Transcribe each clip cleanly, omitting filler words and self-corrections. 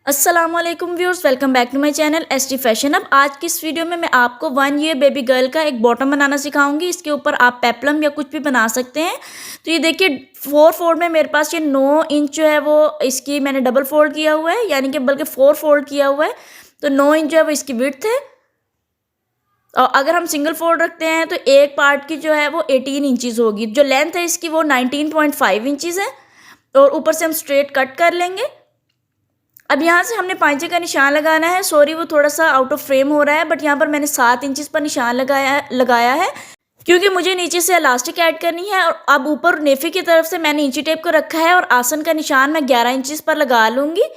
अस्सलामुअलैकुम viewers, welcome back to my channel ST fashion. अब आज की इस वीडियो में मैं आपको 1 ईयर बेबी गर्ल का एक बॉटम बनाना सिखाऊंगी। इसके ऊपर आप पेप्लम या कुछ भी बना सकते हैं। तो ये देखिए 4 फोल्ड में मेरे पास ये 9 इंच जो है वो इसकी मैंने डबल फोल्ड किया हुआ है, यानी कि बल्कि 4 फोल्ड किया हुआ है। तो 9 इंच जो है वो इसकी विड्थ है। और अगर हम सिंगल फोल्ड रखते हैं तो एक पार्ट की जो है वो 18 इंचज़ होगी। जो लेंथ है इसकी वो 19.5 इंचज़ है। और ऊपर से हम स्ट्रेट कट कर लेंगे। अब यहाँ से हमने पांचे का निशान लगाना है। सॉरी, वो थोड़ा सा आउट ऑफ फ्रेम हो रहा है, बट यहाँ पर मैंने 7 इंचज़ पर निशान लगाया है क्योंकि मुझे नीचे से इलास्टिक ऐड करनी है। और अब ऊपर नेफे की तरफ से मैंने इंची टेप को रखा है और आसन का निशान मैं 11 इंचज़ पर लगा लूँगी।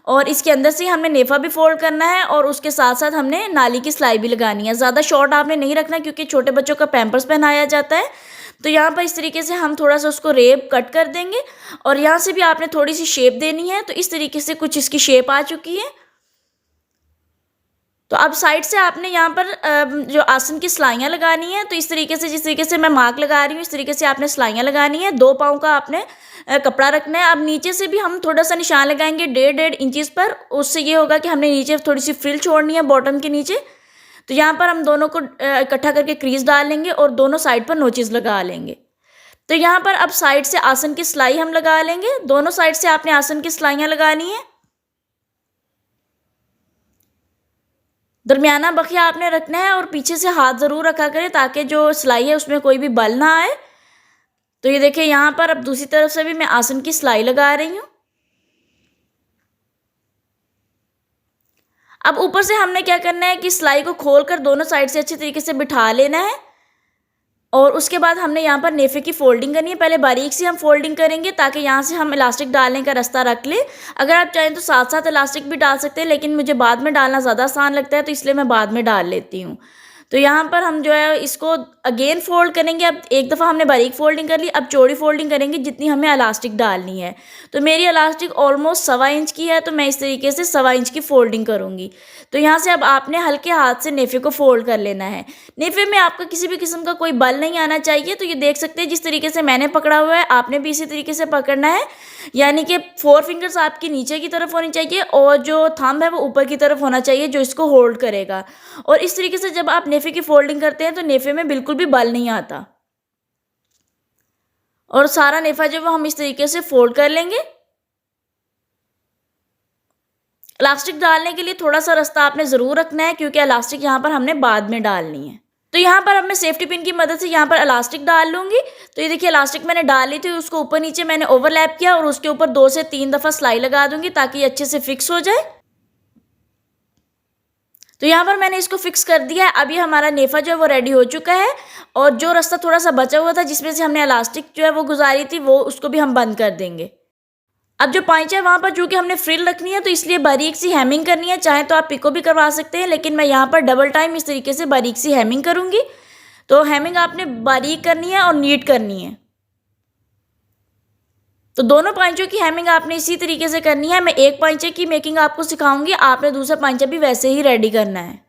और इसके अंदर से हमने नेफा भी फोल्ड करना है और उसके साथ साथ हमने नाली की सिलाई भी लगानी है। ज़्यादा शॉर्ट आपने नहीं रखना क्योंकि छोटे बच्चों का पैम्पर्स पहनाया जाता है। तो यहाँ पर इस तरीके से हम थोड़ा सा उसको रेब कट कर देंगे। और यहाँ से भी आपने थोड़ी सी शेप देनी है। तो इस तरीके से कुछ इसकी शेप आ चुकी है। तो अब साइड से आपने यहाँ पर जो आसन की सिलाइयाँ लगानी है। तो इस तरीके से, जिस तरीके से मैं मार्क लगा रही हूँ, इस तरीके से आपने सिलाइयाँ लगानी है। 2 पाँव का आपने कपड़ा रखना है। अब नीचे से भी हम थोड़ा सा निशान लगाएंगे 1.5 इंचज़ पर। उससे ये होगा कि हमने नीचे थोड़ी सी फ्रिल छोड़नी है बॉटम के नीचे। तो यहाँ पर हम दोनों को इकट्ठा करके क्रीज डाल लेंगे और दोनों साइड पर नोचेस लगा लेंगे। तो यहाँ पर अब साइड से आसन की सिलाई हम लगा लेंगे। दोनों साइड से आपने आसन की सिलाइयाँ लगानी है। दरमियाना बखिया आपने रखना है और पीछे से हाथ ज़रूर रखा करें ताकि जो सिलाई है उसमें कोई भी बल ना आए। तो ये देखिए यहाँ पर अब दूसरी तरफ से भी मैं आसन की सिलाई लगा रही हूँ। अब ऊपर से हमने क्या करना है कि सिलाई को खोलकर दोनों साइड से अच्छे तरीके से बिठा लेना है। और उसके बाद हमने यहाँ पर नेफे की फोल्डिंग करनी है। पहले बारीक सी हम फोल्डिंग करेंगे ताकि यहाँ से हम इलास्टिक डालने का रास्ता रख लें। अगर आप चाहें तो साथ साथ इलास्टिक भी डाल सकते हैं, लेकिन मुझे बाद में डालना ज़्यादा आसान लगता है तो इसलिए मैं बाद में डाल लेती हूँ। तो यहाँ पर हम जो है इसको अगेन फोल्ड करेंगे। अब एक दफ़ा हमने बारीक फोल्डिंग कर ली, अब चौड़ी फोल्डिंग करेंगे जितनी हमें इलास्टिक डालनी है। तो मेरी इलास्टिक ऑलमोस्ट 1.25 इंच की है, तो मैं इस तरीके से 1.25 इंच की फोल्डिंग करूँगी। तो यहाँ से अब आपने हल्के हाथ से नेफे को फोल्ड कर लेना है। नेफे में आपका किसी भी किस्म का कोई बल नहीं आना चाहिए। तो ये देख सकते हैं जिस तरीके से मैंने पकड़ा हुआ है आपने भी इसी तरीके से पकड़ना है, यानी कि 4 फिंगर्स आपकी नीचे की तरफ होनी चाहिए और जो थंब है वो ऊपर की तरफ होना चाहिए जो इसको होल्ड करेगा। और इस तरीके से जब आप नेफे की फोल्डिंग करते हैं तो नेफे में बिल्कुल भी बल नहीं आता। और सारा नेफा जो वो हम इस तरीके से फोल्ड कर लेंगे। इलास्टिक डालने के लिए थोड़ा सा रास्ता आपने ज़रूर रखना है क्योंकि इलास्टिक यहाँ पर हमने बाद में डालनी है। तो यहाँ पर अब मैं सेफ्टी पिन की मदद से यहाँ पर इलास्टिक डाल लूँगी। तो ये देखिए इलास्टिक मैंने डाल ली थी, उसको ऊपर नीचे मैंने ओवरलैप किया और उसके ऊपर 2 से 3 दफ़ा सिलाई लगा दूँगी ताकि ये अच्छे से फिक्स हो जाए। तो यहाँ पर मैंने इसको फिक्स कर दिया है। अब ये हमारा नेफा जो है वो रेडी हो चुका है। और जो रास्ता थोड़ा सा बचा हुआ था जिसमें से हमने इलास्टिक जो है वो गुजारी थी, वो उसको भी हम बंद कर देंगे। अब जो पाइचा है वहाँ पर चूँकि हमने फ्रिल रखनी है तो इसलिए बारीक सी हेमिंग करनी है। चाहे तो आप पिको भी करवा सकते हैं, लेकिन मैं यहाँ पर डबल टाइम इस तरीके से बारीक सी हेमिंग करूँगी। तो हेमिंग आपने बारीक करनी है और नीट करनी है। तो दोनों पाइचों की हेमिंग आपने इसी तरीके से करनी है। मैं एक पाइचे की मेकिंग आपको सिखाऊंगी, आपने दूसरा पाइचा भी वैसे ही रेडी करना है।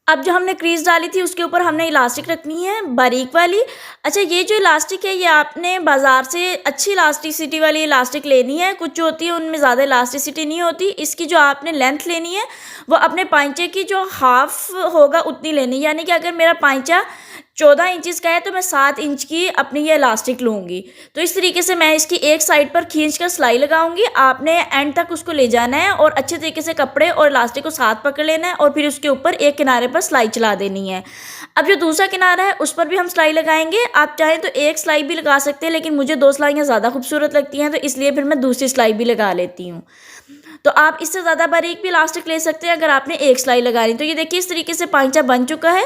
अब जो हमने क्रीज डाली थी उसके ऊपर हमने इलास्टिक रखनी है बारीक वाली। अच्छा, ये जो इलास्टिक है ये आपने बाज़ार से अच्छी इलास्टिसिटी वाली इलास्टिक लेनी है। कुछ जो होती है उनमें ज़्यादा इलास्टिसिटी नहीं होती। इसकी जो आपने लेंथ लेनी है वो अपने पाइचे की जो हाफ होगा उतनी लेनी है, यानी कि अगर मेरा पाइचा 14 इंचज़ का है तो मैं 7 इंच की अपनी ये इलास्टिक लूँगी। तो इस तरीके से मैं इसकी एक साइड पर खींच कर सिलाई लगाऊंगी। आपने एंड तक उसको ले जाना है और अच्छे तरीके से कपड़े और इलास्टिक को साथ पकड़ लेना है और फिर उसके ऊपर एक किनारे पर सिलाई चला देनी है। अब जो दूसरा किनारा है उस पर भी हम सिलाई लगाएंगे। आप चाहें तो एक सिलाई भी लगा सकते हैं, लेकिन मुझे 2 सिलाइयाँ ज़्यादा खूबसूरत लगती हैं तो इसलिए फिर मैं दूसरी सिलाई भी लगा लेती हूँ। तो आप इससे ज़्यादा बारीक भी इलास्टिक ले सकते हैं अगर आपने एक सिलाई लगानी। तो ये देखिए इस तरीके से पाइचा बन चुका है।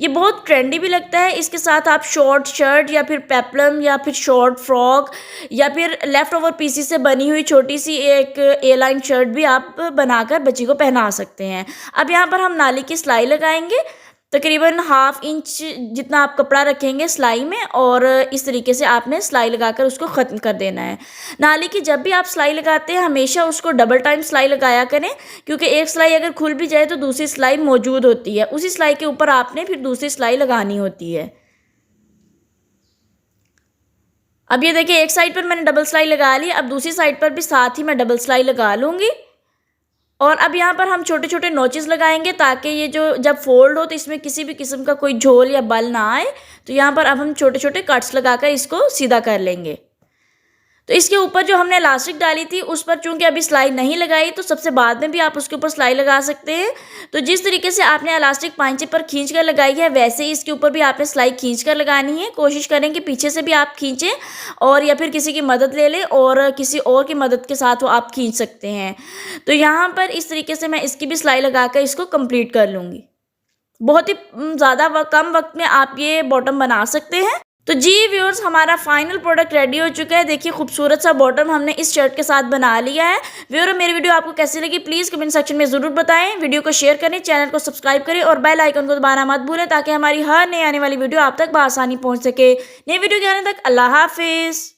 ये बहुत ट्रेंडी भी लगता है। इसके साथ आप शॉर्ट शर्ट या फिर पेप्लम या फिर शॉर्ट फ्रॉक या फिर लेफ़्ट ओवर पीसी से बनी हुई छोटी सी एक ए लाइन शर्ट भी आप बनाकर बच्ची को पहना सकते हैं। अब यहाँ पर हम नाली की सिलाई लगाएंगे। तकरीबन 1/2 इंच जितना आप कपड़ा रखेंगे सिलाई में और इस तरीके से आपने सिलाई लगाकर उसको ख़त्म कर देना है। नाली की जब भी आप सिलाई लगाते हैं हमेशा उसको डबल टाइम सिलाई लगाया करें, क्योंकि एक सिलाई अगर खुल भी जाए तो दूसरी सिलाई मौजूद होती है। उसी सिलाई के ऊपर आपने फिर दूसरी सिलाई लगानी होती है। अब ये देखिए एक साइड पर मैंने डबल सिलाई लगा ली, अब दूसरी साइड पर भी साथ ही मैं डबल सिलाई लगा लूँगी। और अब यहाँ पर हम छोटे-छोटे नोचेस लगाएँगे ताकि ये जो जब फोल्ड हो तो इसमें किसी भी किस्म का कोई झोल या बल ना आए। तो यहाँ पर अब हम छोटे-छोटे कट्स लगाकर इसको सीधा कर लेंगे। तो इसके ऊपर जो हमने इलास्टिक डाली थी उस पर चूँकि अभी सिलाई नहीं लगाई, तो सबसे बाद में भी आप उसके ऊपर सिलाई लगा सकते हैं। तो जिस तरीके से आपने इलास्टिक पाइंचे पर खींच कर लगाई है वैसे ही इसके ऊपर भी आपने सिलाई खींच कर लगानी है। कोशिश करें कि पीछे से भी आप खींचें और या फिर किसी की मदद ले लें और किसी और की मदद के साथ वो आप खींच सकते हैं। तो यहाँ पर इस तरीके से मैं इसकी भी सिलाई लगाकर इसको कंप्लीट कर लूँगी। बहुत ही ज़्यादा कम वक्त में आप ये बॉटम बना सकते हैं। तो जी व्यूअर्स, हमारा फाइनल प्रोडक्ट रेडी हो चुका है। देखिए खूबसूरत सा बॉटम हमने इस शर्ट के साथ बना लिया है। व्यूअर, मेरी वीडियो आपको कैसी लगी प्लीज़ कमेंट सेक्शन में ज़रूर बताएं। वीडियो को शेयर करें, चैनल को सब्सक्राइब करें और बेल आइकन को दबाना मत भूलें ताकि हमारी हर नई आने वाली वीडियो आप तक बआसानी पहुंच सके। नई वीडियो के आने तक अल्लाह हाफिज़।